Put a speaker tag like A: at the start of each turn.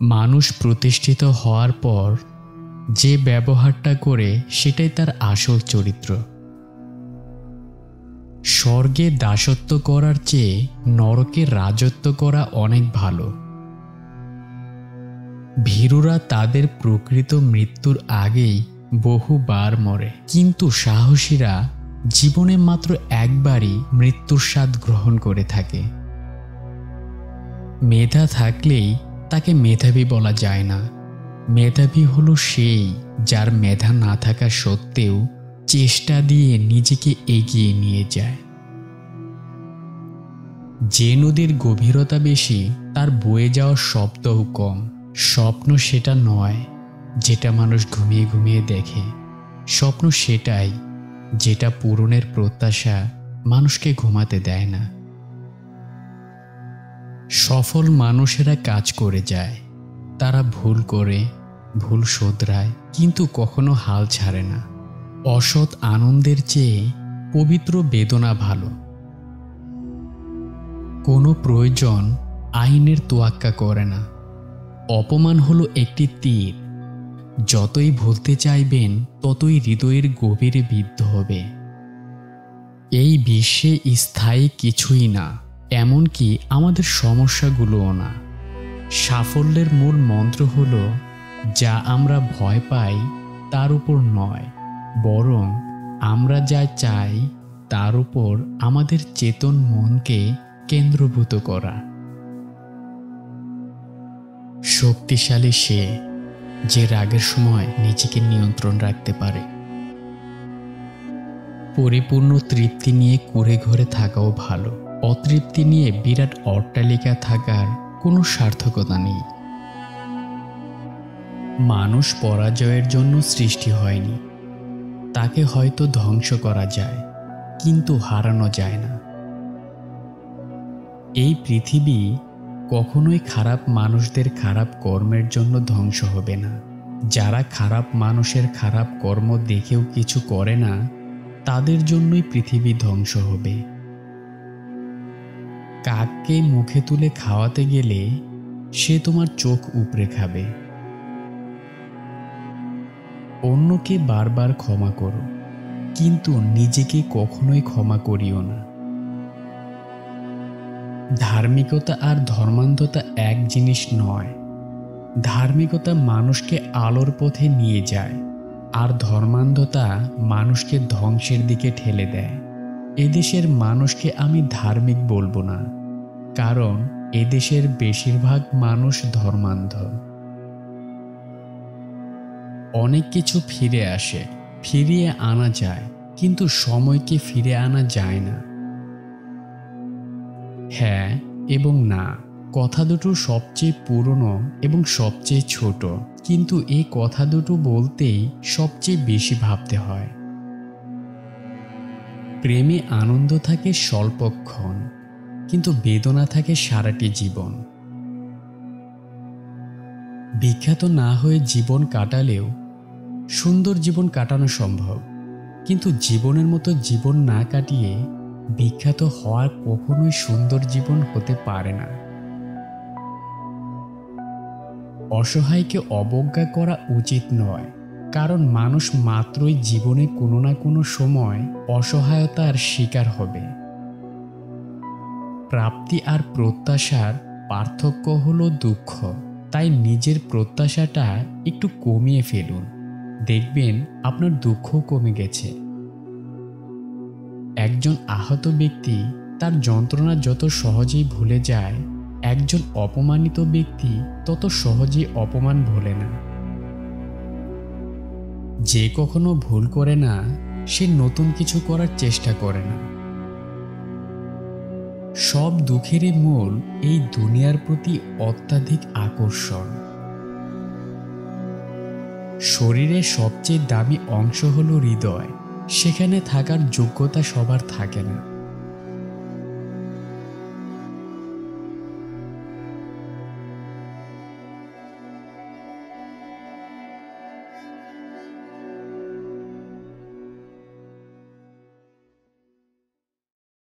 A: মানুষ প্রতিষ্ঠিত হওয়ার পর যে ব্যবহারটা করে সেটাই তার আসল চরিত্র। স্বর্গে দাসত্ব করার চেয়ে নরকে রাজত্ব করা অনেক ভালো। ভীরুরা তাদের প্রকৃত মৃত্যুর আগেই বহুবার মরে, কিন্তু সাহসীরা জীবনে মাত্র একবারই মৃত্যুর স্বাদ গ্রহণ করে থাকে। মেধা থাকলেই তাকে মেধাবী বলা যায় না। মেধাবী হলো সেই যার মেধা না থাকা সত্ত্বেও চেষ্টা দিয়ে নিজেকে এগিয়ে নিয়ে যায়। যে নদীর গভীরতা বেশি তার বয়ে যাওয়ার শব্দও কম। স্বপ্ন সেটা নয় যেটা মানুষ ঘুমিয়ে ঘুমিয়ে দেখে। স্বপ্ন সেটাই যেটা পূরণের প্রত্যাশা মানুষকে ঘুমাতে দেয় না। সফল মানুষেরা কাজ করে যায়, তারা ভুল করে, ভুল শোধরায়, কিন্তু কখনো হাল ছাড়ে না। অসৎ আনন্দের চেয়ে পবিত্র বেদনা ভালো। কোনো প্রয়োজন আইনের তোয়াক্কা করে না। অপমান হলো একটি তীর, যতই ভুলতে চাইবেন ততই হৃদয়ের গভীরে বিদ্ধ হবে। এই বিশ্বে স্থায়ী কিছুই না, এমনকি আমাদের সমস্যাগুলোও না। সাফল্যের মূল মন্ত্র হলো যা আমরা ভয় পাই তার উপর নয়, বরং আমরা যা চাই তার উপর আমাদের চেতন মনকে কেন্দ্রভূত করা। শক্তিশালী সে যে রাগের সময় নিজেকে নিয়ন্ত্রণ রাখতে পারে। পরিপূর্ণ তৃপ্তি নিয়ে কুঁড়ে ঘরে থাকাও ভালো। অতৃপ্তি নিয়ে বিরাট অট্টালিকা থাকার কোনো সার্থকতা নেই। মানুষ পরাজয়ের জন্য সৃষ্টি হয়নি। তাকে হয়তো ধ্বংস করা যায়, কিন্তু হারানো যায় না। এই পৃথিবী কখনোই খারাপ মানুষদের খারাপ কর্মের জন্য ধ্বংস হবে না। যারা খারাপ মানুষের খারাপ কর্ম দেখেও কিছু করে না, তাদের জন্যই পৃথিবী ধ্বংস হবে। কাককে মুখে তুলে খাওয়াতে গেলে সে তোমার চোখ উপড়ে খাবে। অন্যকে বারবার ক্ষমা করো, কিন্তু নিজেকে কখনোই ক্ষমা করিও না। ধার্মিকতা আর ধর্মান্ধতা এক জিনিস নয়। ধার্মিকতা মানুষকে আলোর পথে নিয়ে যায়, আর ধর্মান্ধতা মানুষকে ধ্বংসের দিকে ঠেলে দেয়। এদেশের মানুষকে আমি ধার্মিক বলবো না, কারণ এদেশের বেশিরভাগ মানুষ ধর্মান্ধ। অনেক কিছু ফিরে আসে, ফিরিয়ে আনা যায়, কিন্তু সময়কে ফিরে আনা যায় না। হ্যাঁ এবং না কথা দুটো সবচেয়ে পুরনো এবং সবচেয়ে ছোট, কিন্তু এই কথা দুটো বলতেই সবচেয়ে বেশি ভাবতে হয়। প্রেমে আনন্দ থাকে স্বল্পক্ষণ, কিন্তু বেদনা থাকে সারাটি জীবন। বিখ্যাত না হয়ে জীবন কাটালেও সুন্দর জীবন কাটানো সম্ভব, কিন্তু জীবনের মতো জীবন না কাটিয়ে বিখ্যাত হওয়া কখনোই সুন্দর জীবন হতে পারে না। অসহায়কে অবজ্ঞা করা উচিত নয়, কারণ মানুষ মাত্রই জীবনে কোনো না কোনো সময় অসহায়তার শিকার হবে। প্রাপ্তি আর প্রত্যাশার পার্থক্য হলো দুঃখ, তাই নিজের প্রত্যাশাটা একটু কমিয়ে ফেলুন, দেখবেন আপনার দুঃখও কমে গেছে। একজন আহত ব্যক্তি তার যন্ত্রণা যত সহজেই ভুলে যায়, একজন অপমানিত ব্যক্তি তত সহজেই অপমান ভোলে না। যে কখনো ভুল করে না, সে নতুন কিছু করার চেষ্টা করে না। সব দুঃখেরই মূল এই দুনিয়ার প্রতি অত্যাধিক আকর্ষণ। শরীরের সবচেয়ে দামি অংশ হলো হৃদয়, সেখানে থাকার যোগ্যতা সবার থাকে না।